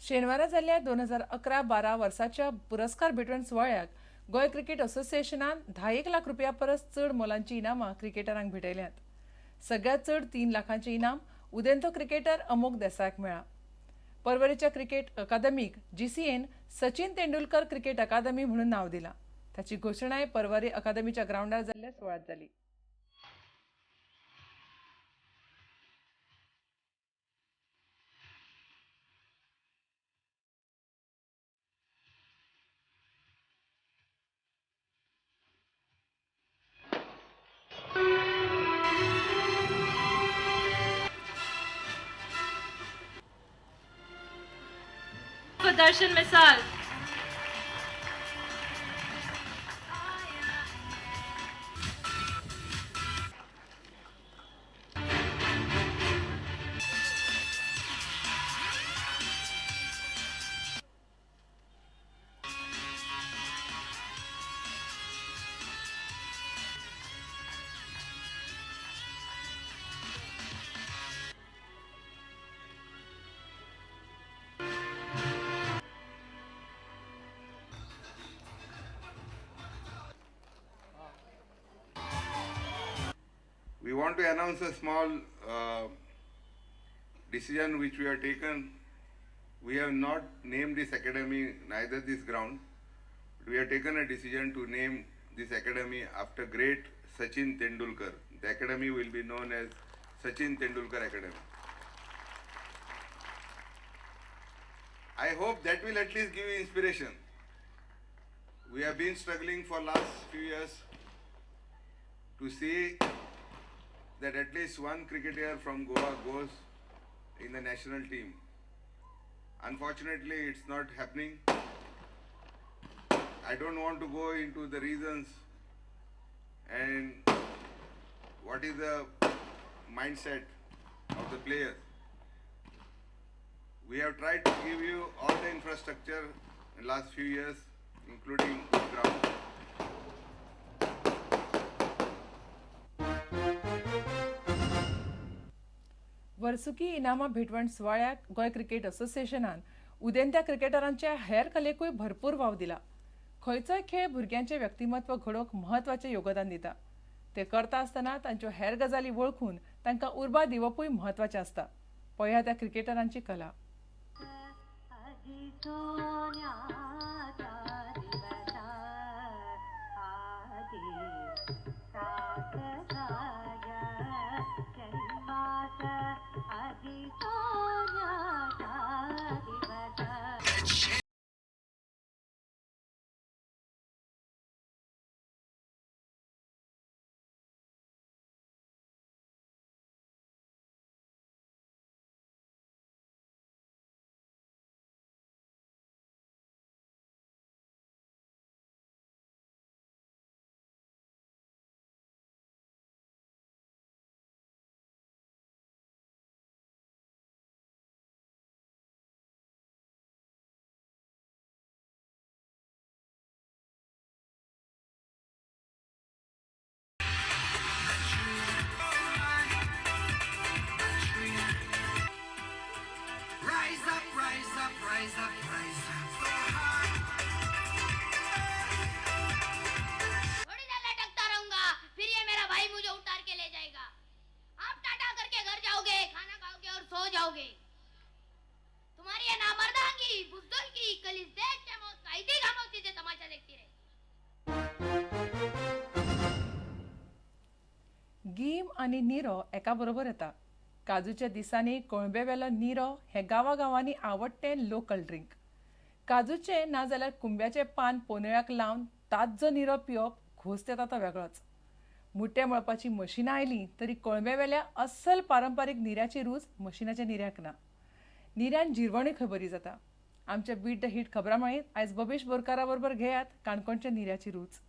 शेनवारा जाल्ल्या 2011-12 वर्साच्या पुरस्कार भेटवण सुवाळ्याक गोय क्रिकेट असोसिएशनान 10 लाख रुपया परस चड मोलांची इनामां क्रिकेटरांक भेटयल्यात. सगळ्यात चड 3 लाखांचे इनाम उदेंतो क्रिकेटर अमोक देसायाक मेळ्ळा. परवरीच्या क्रिकेट अकादमीक जीसीएन सचिन तेंडुलकर क्रिकेट अकादमी म्हणून नाव दिलां. ताची घोशणाय परवरी अकादमीच्या ग्राउंडार जाल्ल्या सुवाळ्यात जाली. दर्शन मिसाल We want to announce a small decision which we have taken. We have not named this academy, neither this ground, but we have taken a decision to name this academy after great Sachin Tendulkar. The academy will be known as Sachin Tendulkar Academy. I hope that will at least give you inspiration. We have been struggling for last few years to see that at least one cricketer from Goa goes in the national team. Unfortunately, it's not happening. I don't want to go into the reasons and what is the mindset of the players. We have tried to give you all the infrastructure in the last few years, including ground. वर्सुकी इनामां भेटवण सुवाळ्याक गोय cricket असोसिएशनान उदेंत्या क्रिकेटरांच्या हेर कलेकूय भरपूर वाव दिला. खंयचोय खेळ भुरग्यांचे व्यक्तिमत्व घडोवंक म्हत्वाचें योगदान दिता. ते करता आसतना तांच्यो हेर गजाली वळखून तांकां उर्बा दिवपूय म्हत्वाचें आसता. पळया त्या क्रिकेटरांची कला. तुम्हारी ये नामर्दांगी बुज़दिल की कल इस देश के मौत कायदी खामोशी से तमाशा देखती रहे. गीम आणि निरो एका बरोबर येता. काजूच्या दिसांनी कोळंबेवेलो निरो हे गांवांनी आवडटें लोकल ड्रिंक. काजूचे ना जाल्यार कुंब्याचे पान पोनळ्याक लावन ताज्जो निरो पिवप घोस्त येता तो वेगळोच. मुट्टे मळपाची मशिनां आयलीं तरी कोळंबेवेल्या अस्सल पारंपारीक निऱ्याची रूच मशिनाच्या निऱ्याक ना. निऱ्यान जिरवणूय खंय बरी जाता. आमच्या बीट द हिट खबरांमाळींत आयज बबेश बोरकारा बरोबर घेयात काणकोणच्या निऱ्याची रूच.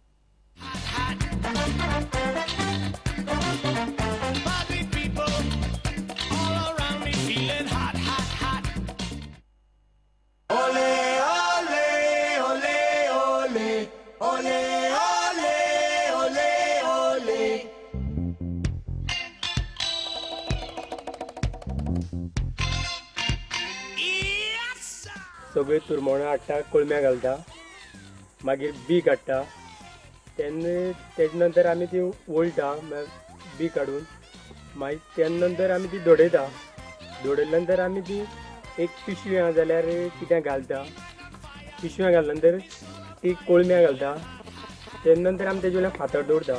सगळी तुरमणां हाडटा, कोळम्या घालता, मागीर बी काडटा, तेजे नंतर आमी ती वळटा बी काडून, मागीर तेन्ना नंतर आमी ती धडयता. धडयल्या नंतर आमी ती एक पिशव्या जाल्यार कितें घालता, पिशव्या घातल्या नंतर ती कोळम्या घालता, तेन्ना नंतर आमी तेजे वयल्यान फातर दवरता.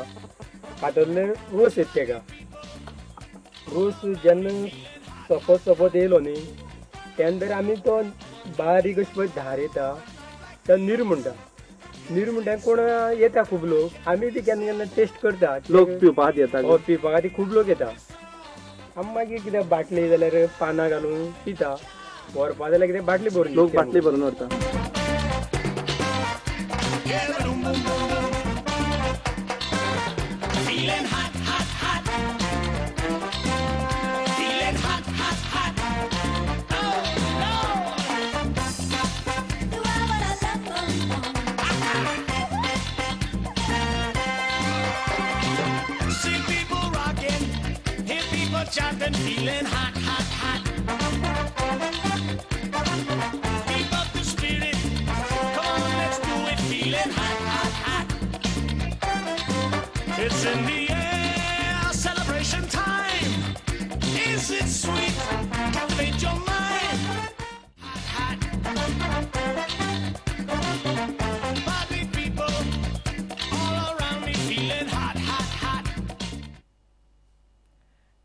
फातरले रोस येता तेका. रोस जेन्ना सोपत येयलो न्ही त्या नंतर आमी तो बारीक अशी पळय धार येता तो नीर म्हणटा. नीर म्हणटा कोण येता खूब लोक, आमी ती केन्ना केन्ना टेस्ट करता. लोक पिवपाक येता. हो पिवपा खातीर खूब लोक येता. आमी मागीर कितें बाटली जाल्यार पानां घालून पिता. व्हरपा जाल्यार कितें बाटली भरून लोक बाटली भरून व्हरता. Jumping, feeling hot, hot, hot. Keep up the spirit. Come on, let's do it. Feeling hot, hot, hot. It's in the air, celebration time. Is it sweet? Captivate your mind. Hot, hot. Party people all around me feeling hot, hot, hot.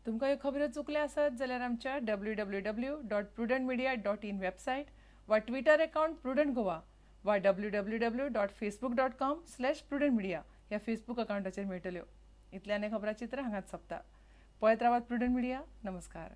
तुमकां ह्यो खबरो चुकल्या आसत जाल्यार आमच्या www.prudentmedia.in website वा Twitter account prudent Goa वा www.facebook.com/prudentmedia ह्या Facebook अकाउंटाचेर मेळटल्यो. इतल्यान हे खबराचित्र हांगाच सोंपता. पळयत रावात प्रुडंट मिडिया. नमस्कार.